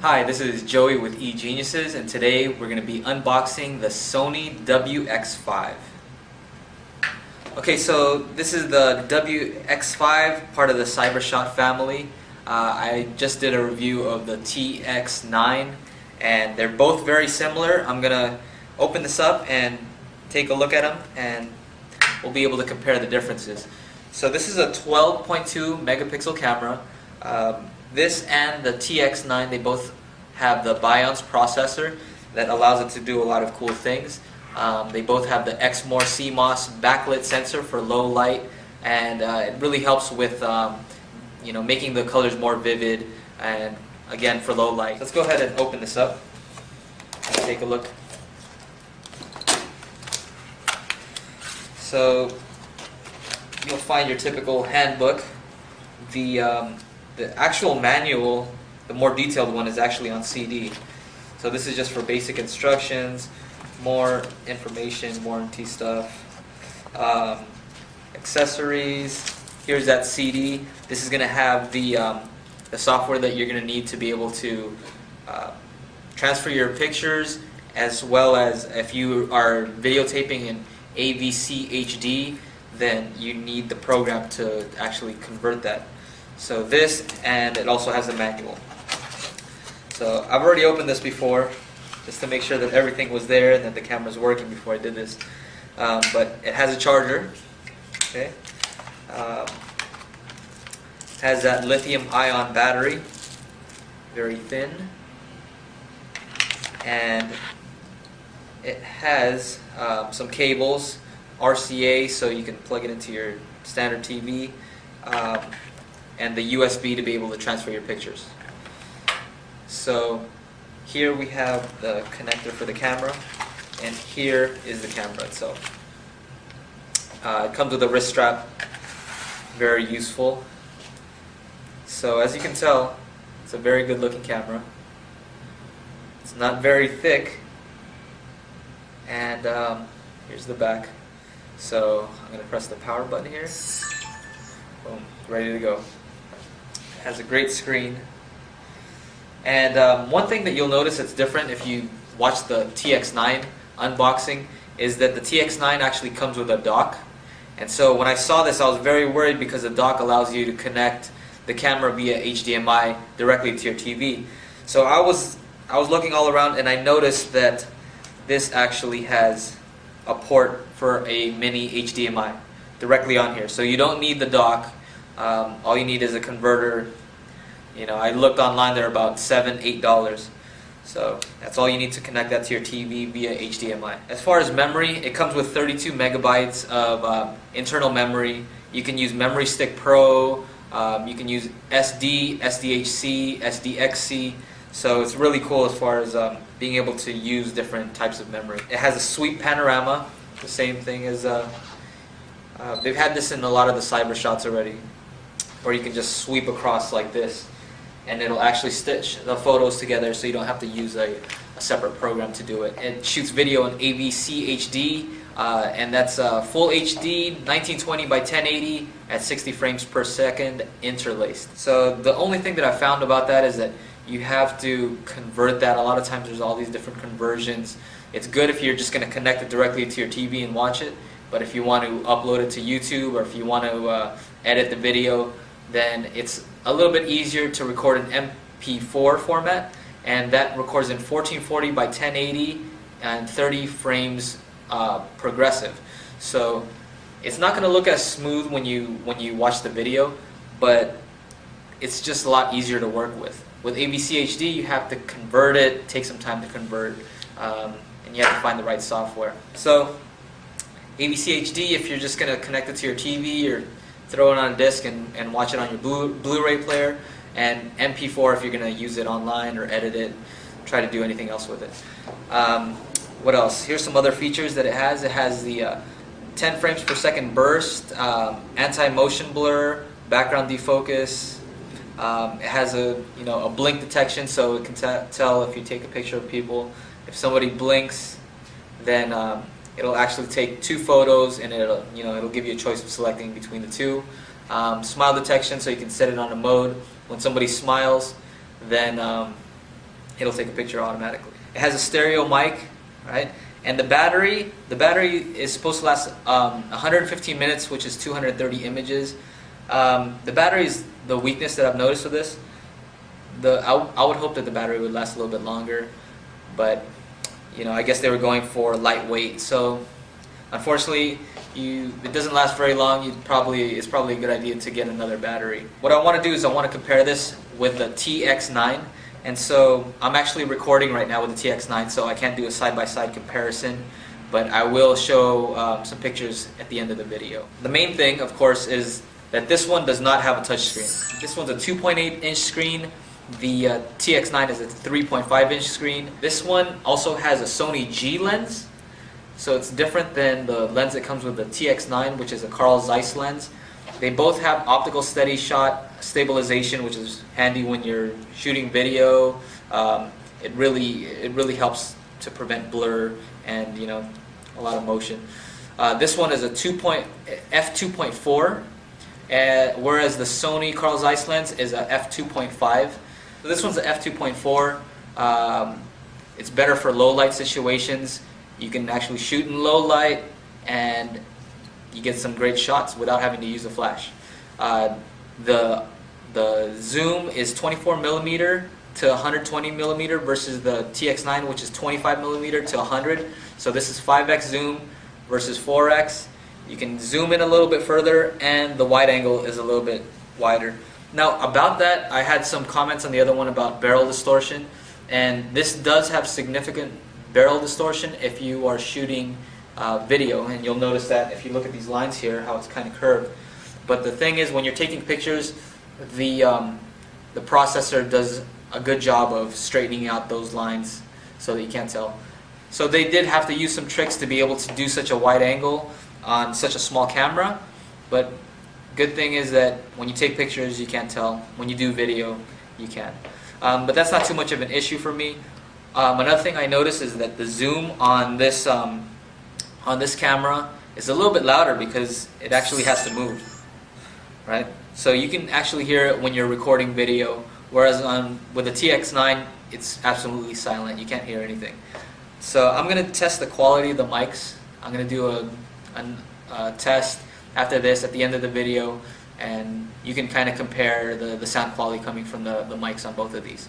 Hi, this is Joey with eGeniuses, and today we're going to be unboxing the Sony WX5. Okay, so this is the WX5, part of the CyberShot family. I just did a review of the TX9, and they're both very similar. I'm going to open this up and take a look at them, and we'll be able to compare the differences. So this is a 12.2 megapixel camera. This and the TX9, they both have the Bionz processor that allows it to do a lot of cool things. They both have the Exmor CMOS backlit sensor for low light, and it really helps with making the colors more vivid, and again for low light. Let's go ahead and open this up and take a look. So you'll find your typical handbook. The actual manual, the more detailed one, is actually on CD. So this is just for basic instructions, more information, warranty stuff, accessories. Here's that CD. This is going to have the software that you're going to need to be able to transfer your pictures, as well as if you are videotaping in AVC HD, then you need the program to actually convert that. So this, and it also has a manual. So I've already opened this before, just to make sure that everything was there and that the camera's working before I did this. But it has a charger. Okay. Has that lithium-ion battery, very thin, and it has some cables, RCA, so you can plug it into your standard TV. And the USB to be able to transfer your pictures. So here we have the connector for the camera, and here is the camera itself. It comes with a wrist strap, very useful. So as you can tell, it's a very good looking camera. It's not very thick, and here's the back. So I'm going to press the power button here. Boom, ready to go. Has a great screen, and one thing that you'll notice that's different if you watch the TX9 unboxing is that the TX9 actually comes with a dock. And so when I saw this, I was very worried because the dock allows you to connect the camera via HDMI directly to your TV. So I was looking all around, and I noticed that this actually has a port for a mini HDMI directly on here. So you don't need the dock. All you need is a converter. I looked online, they're about $7, $8. So that's all you need to connect that to your TV via HDMI. As far as memory, it comes with 32 megabytes of internal memory. You can use Memory Stick Pro, you can use SD, SDHC, SDXC. So it's really cool as far as being able to use different types of memory. It has a sweep panorama, the same thing as they've had this in a lot of the CyberShots already, where you can just sweep across like this, and it'll actually stitch the photos together, so you don't have to use a separate program to do it. It shoots video in AVC HD, and that's full HD, 1920 by 1080 at 60 frames per second interlaced. So the only thing that I found about that is that you have to convert that. A lot of times there's all these different conversions. It's good if you're just going to connect it directly to your TV and watch it, but if you want to upload it to YouTube, or if you want to edit the video, then it's a little bit easier to record in MP4 format, and that records in 1440 by 1080 and 30 frames progressive. So it's not going to look as smooth when you watch the video, but it's just a lot easier to work with. With AVC HD, you have to convert it, take some time to convert, and you have to find the right software. So AVC HD, if you're just going to connect it to your TV or throw it on a disc and watch it on your Blu-ray player, and MP4 if you're going to use it online or edit it, try to do anything else with it. What else? Here's some other features that it has. It has the 10 frames per second burst, anti-motion blur, background defocus. It has a blink detection, so it can tell if you take a picture of people. If somebody blinks, then it'll actually take two photos, and it'll give you a choice of selecting between the two. Smile detection, so you can set it on a mode. When somebody smiles, then it'll take a picture automatically. It has a stereo mic, right? And the battery is supposed to last 115 minutes, which is 230 images. The battery is the weakness that I've noticed with this. I would hope that the battery would last a little bit longer, but you know, I guess they were going for lightweight. So unfortunately, it doesn't last very long. It's probably a good idea to get another battery. What I want to do is I want to compare this with the TX9. And so I'm actually recording right now with the TX9, so I can't do a side-by-side comparison, but I will show some pictures at the end of the video. The main thing, of course, is that this one does not have a touch screen. This one's a 2.8-inch screen. The TX9 is a 3.5-inch screen. This one also has a Sony G lens, so it's different than the lens that comes with the TX9, which is a Carl Zeiss lens. They both have optical steady shot stabilization, which is handy when you're shooting video. It really helps to prevent blur and, you know, a lot of motion. This one is a f2.4, whereas the Sony Carl Zeiss lens is a f2.5. So this one's a f2.4. It's better for low light situations. You can actually shoot in low light and you get some great shots without having to use a flash. The zoom is 24mm to 120mm versus the TX9, which is 25mm to 100. So this is 5x zoom versus 4x. You can zoom in a little bit further, and the wide angle is a little bit wider. Now about that, I had some comments on the other one about barrel distortion, and this does have significant barrel distortion if you are shooting video, and you'll notice that if you look at these lines here, how it's kind of curved. But the thing is, when you're taking pictures, the processor does a good job of straightening out those lines so that you can't tell. So they did have to use some tricks to be able to do such a wide angle on such a small camera, but good thing is that when you take pictures, you can't tell. When you do video, you can. But that's not too much of an issue for me. Another thing I noticed is that the zoom on this camera is a little bit louder because it actually has to move, right? So you can actually hear it when you're recording video, whereas with the TX9, it's absolutely silent. You can't hear anything. So I'm going to test the quality of the mics. I'm going to do a test after this at the end of the video, and you can kind of compare the sound quality coming from the mics on both of these.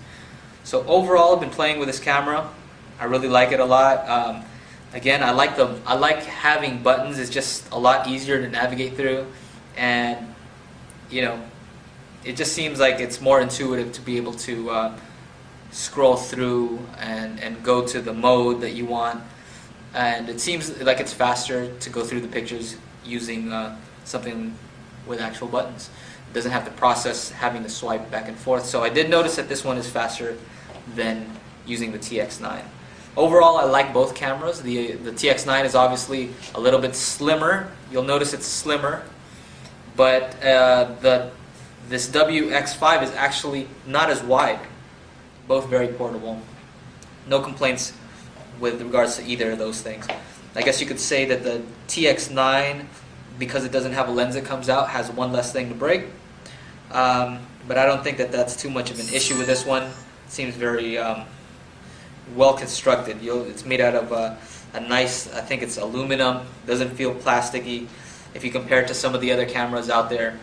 So overall, I've been playing with this camera. I really like it a lot. Again, I like having buttons. It's just a lot easier to navigate through, and you know, it just seems like it's more intuitive to be able to scroll through and go to the mode that you want, and it seems like it's faster to go through the pictures using something with actual buttons. It doesn't have to process having to swipe back and forth. So I did notice that this one is faster than using the TX9. Overall, I like both cameras. The TX9 is obviously a little bit slimmer. You'll notice it's slimmer, but this WX5 is actually not as wide. Both very portable. No complaints with regards to either of those things. I guess you could say that the TX9, because it doesn't have a lens that comes out, has one less thing to break. But I don't think that that's too much of an issue with this one. It seems very well constructed. It's made out of a nice, I think it's aluminum. Doesn't feel plasticky. If you compare it to some of the other cameras out there,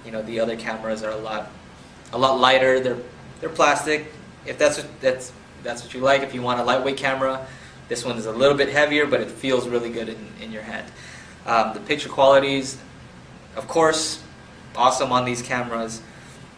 you know, the other cameras are a lot lighter. They're plastic. If that's what you like. If you want a lightweight camera, this one is a little bit heavier, but it feels really good in your hand. The picture qualities, of course, awesome on these cameras.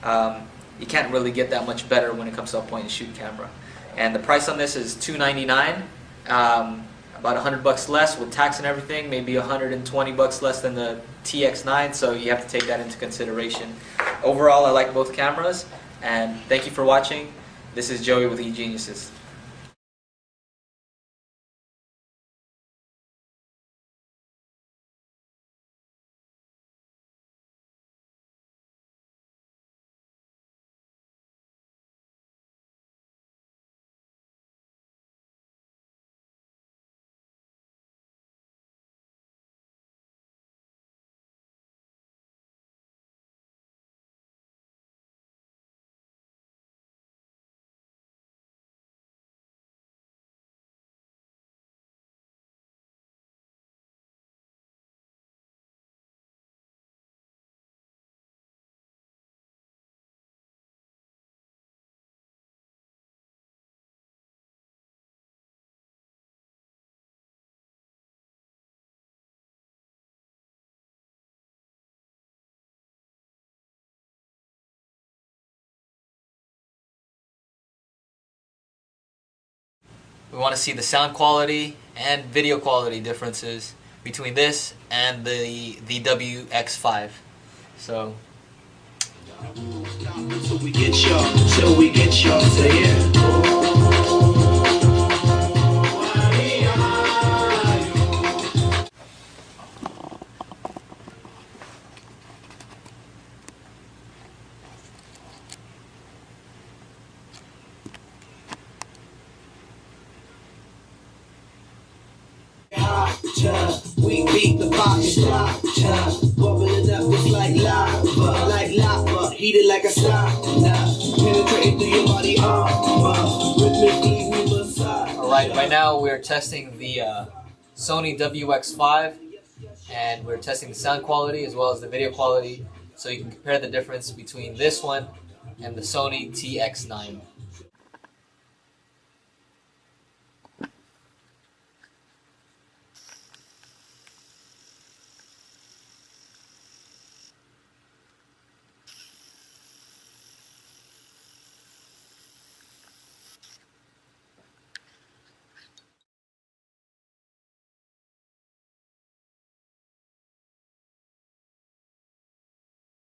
You can't really get that much better when it comes to a point-and-shoot camera. And the price on this is $299, about $100 less with tax and everything, maybe $120 less than the TX9, so you have to take that into consideration. Overall, I like both cameras, and thank you for watching. This is Joey with eGeniuses. We want to see the sound quality and video quality differences between this and the WX5. So we get y'all, say it. We beat the box, bubbling up just like lava, heated like a sauna, penetrating through your body armor, rhythmically we massage. Alright, right now we're testing the Sony WX5, and we're testing the sound quality as well as the video quality, so you can compare the difference between this one and the Sony TX9.